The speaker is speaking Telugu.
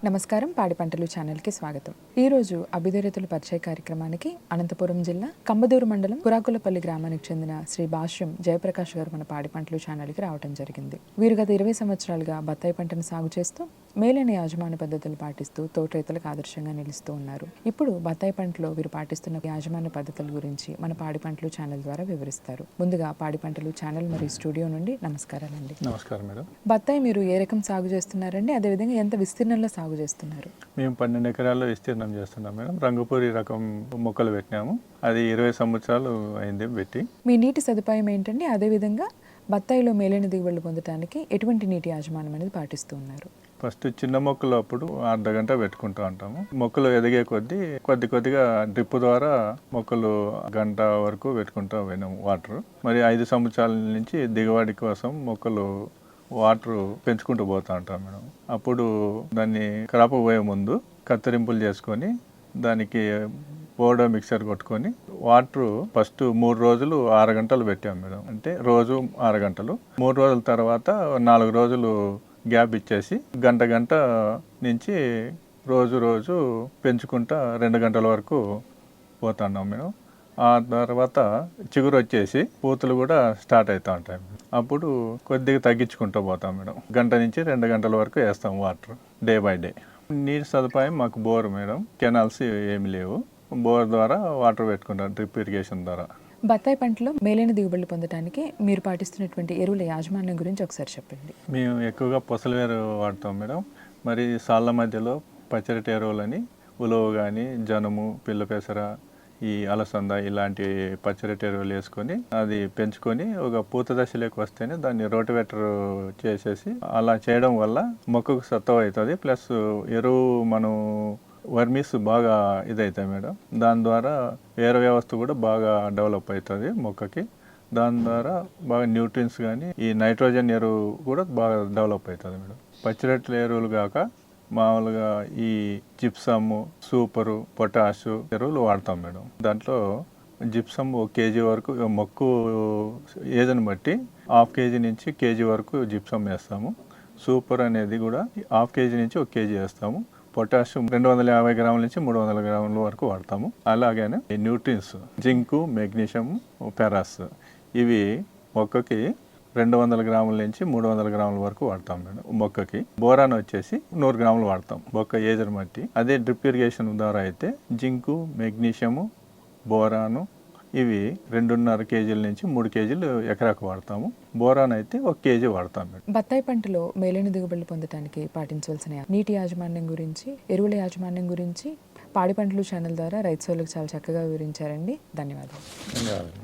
నమస్కారం, పాడి పంటలు ఛానల్కి స్వాగతం. ఈరోజు అభ్యుదయ రైతుల పరిచయ కార్యక్రమానికి అనంతపురం జిల్లా కంబదూరు మండలం కురాకులపల్లి గ్రామానికి చెందిన శ్రీ భాష్యం జయప్రకాష్ గారు మన పాడి పంటలు ఛానల్కి రావడం జరిగింది. వీరు గత 20 సంవత్సరాలుగా బత్తాయి పంటను సాగు చేస్తూ మేలైన యాజమాన్య పద్ధతులు పాటిస్తూ తోట రైతులకు ఆదర్శంగా నిలుస్తూ ఉన్నారు. ఇప్పుడు బత్తాయి పంటలో వీరు పాటిస్తున్న యాజమాన్య పద్ధతుల గురించి మన పాడి పంటలు ఛానల్ ద్వారా వివరిస్తారు. ముందుగా పాడి పంటలు ఛానల్ మరియు స్టూడియో నుండి నమస్కారాలండి. నమస్కారం మేడం. బత్తాయి మీరు ఏ రకం సాగు చేస్తున్నారండి? అదేవిధంగా ఎంత విస్తీర్ణంలో సాగు చేస్తున్నారు? మేము 12 ఎకరాల్లో విస్తీర్ణం చేస్తున్నాం మేడం. రంగుపూరి రకం మొక్కలు పెట్టినాము. అది 20 సంవత్సరాలు అయింది పెట్టి. మీ నీటి సదుపాయం ఏంటండి? అదేవిధంగా బత్తాయిలో మేలైన దిగుబడులు పొందడానికి ఎటువంటి నీటి యాజమాన్యం అనేది పాటిస్తూ ఉన్నారు? ఫస్ట్ చిన్న మొక్కలు అప్పుడు అర్ధ గంట పెట్టుకుంటూ ఉంటాము. మొక్కలు ఎదిగే కొద్దిగా డ్రిప్ ద్వారా మొక్కలు గంట వరకు పెట్టుకుంటూ పోయినాము వాటర్. మరి 5 సంవత్సరాల నుంచి దిగుబడి కోసం మొక్కలు వాటర్ పెంచుకుంటూ పోతూ ఉంటాం మేడం. అప్పుడు దాన్ని క్రాప్ పోయే ముందు కత్తిరింపులు చేసుకొని దానికి పౌడర్ మిక్సర్ కొట్టుకొని వాటర్ ఫస్ట్ 3 రోజులు 6 గంటలు పెట్టాం మేడం. అంటే రోజు 6 గంటలు. 3 రోజుల తర్వాత 4 రోజులు గ్యాప్ ఇచ్చేసి గంట నుంచి రోజు పెంచుకుంటా 2 గంటల వరకు పోతున్నాం మేము. ఆ తర్వాత చిగురు వచ్చేసి పూతలు కూడా స్టార్ట్ అవుతూ ఉంటాయి. అప్పుడు కొద్దిగా తగ్గించుకుంటూ పోతాం మేడం. గంట నుంచి 2 గంటల వరకు వేస్తాం వాటర్ డే బై డే. నీటి సదుపాయం మాకు బోర్ మేడం. కెనాల్స్ ఏమి లేవు. బోర్ ద్వారా వాటర్ పెట్టుకుంటాం డ్రిప్ ఇరిగేషన్ ద్వారా. బత్తాయి పంటలో మేలైన దిగుబడులు పొందడానికి మీరు పాటిస్తున్నటువంటి ఎరువుల యాజమాన్యం గురించి ఒకసారి చెప్పండి. మేము ఎక్కువగా పొసలవేరు వాడతాం మేడం. మరి సాళ్ళ మధ్యలో పచ్చరటి ఎరువులని ఉలవ కానీ జనుము, పిల్ల పెసర, ఈ అలసంద ఇలాంటి పచ్చరటి ఎరువులు వేసుకొని అది పెంచుకొని ఒక పూత దశలోకి వస్తేనే దాన్ని రోటివేటర్ చేసేసి అలా చేయడం వల్ల మొక్కకు సత్తువ అవుతుంది. ప్లస్ ఎరువు మనం వర్మీస్ బాగా ఇదవుతాయి మేడం. దాని ద్వారా వేరే వ్యవస్థ కూడా బాగా డెవలప్ అవుతుంది మొక్కకి. దాని ద్వారా బాగా న్యూట్రియన్స్ కానీ ఈ నైట్రోజన్ ఎరువు కూడా బాగా డెవలప్ అవుతుంది మేడం. పచ్చిరొట్టెల ఎరువులు కాక మామూలుగా ఈ జిప్సమ్, సూపరు, పొటాష్ ఎరువులు వాడతాం మేడం. దాంట్లో జిప్సమ్ 1 కేజీ వరకు మొక్కు ఏజ్ని బట్టి 1/2 కేజీ నుంచి కేజీ వరకు జిప్సమ్ వేస్తాము. సూపర్ అనేది కూడా 1/2 కేజీ నుంచి 1 కేజీ వేస్తాము. పొటాష్ 250 గ్రాముల నుంచి 300 గ్రాముల వరకు వాడతాము. అలాగనే న్యూట్రియన్స్ జింకు, మెగ్నీషియం, ఫెరస్ ఇవి మొక్కకి 200 గ్రాముల నుంచి 300 గ్రాముల వరకు వాడతాం మేడం. మొక్కకి బోరాన్ వచ్చేసి 100 గ్రాములు వాడతాం మొక్క ఏజర్ బట్టి. అదే డ్రిప్ ఇరిగేషన్ ద్వారా అయితే జింకు, మెగ్నీషియము, బోరాను ఇవి 2.5 కేజీల నుంచి 3 కేజీలు ఎకరాకు వాడతాము. బోరాన్ అయితే 1 కేజీ వాడతాం మేడం. బత్తాయి పంటలో మేలైన దిగుబడులు పొందడానికి పాటించవలసిన నీటి యాజమాన్యం గురించి, ఎరువుల యాజమాన్యం గురించి పాడి పంటలు ఛానల్ ద్వారా రైతు సోదరులకు చాలా చక్కగా వివరించారండి. ధన్యవాదాలు.